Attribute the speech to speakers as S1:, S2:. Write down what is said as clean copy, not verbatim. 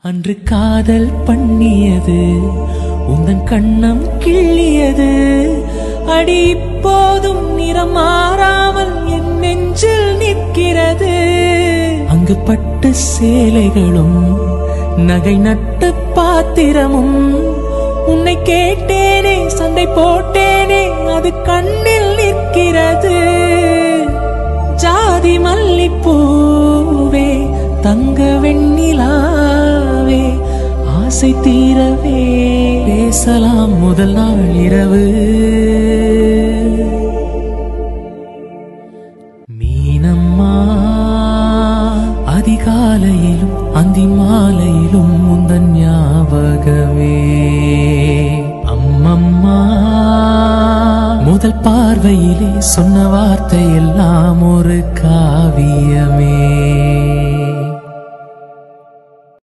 S1: அன்று காதல் பண்ணியது உந்தன் கண்ணம் கிள்ளியது அடி இப்போதும் நிறம் மாறாமல் என் நெஞ்சில் நிற்கிறது. அங்கு பட்டு சேலைகளும் நகை நட்டு பாத்திரமும் உன்னை கேட்டேனே சண்டை போட்டேனே அது கண்ணில் நிற்கிறது. ஜாதி மல்லிப்பூவே தங்க வெண்ணிலாவே ஆசை தீரவே பேசலாம் முதல் நாள் இரவு. மீனம்மா அதிகாலையிலும் அந்தி மாலையிலும் முந்தன் ஞாபகமே. அம்மம்மா முதல் பார்வையிலே சொன்ன வார்த்தை எல்லாம் ஒரு காவியமே.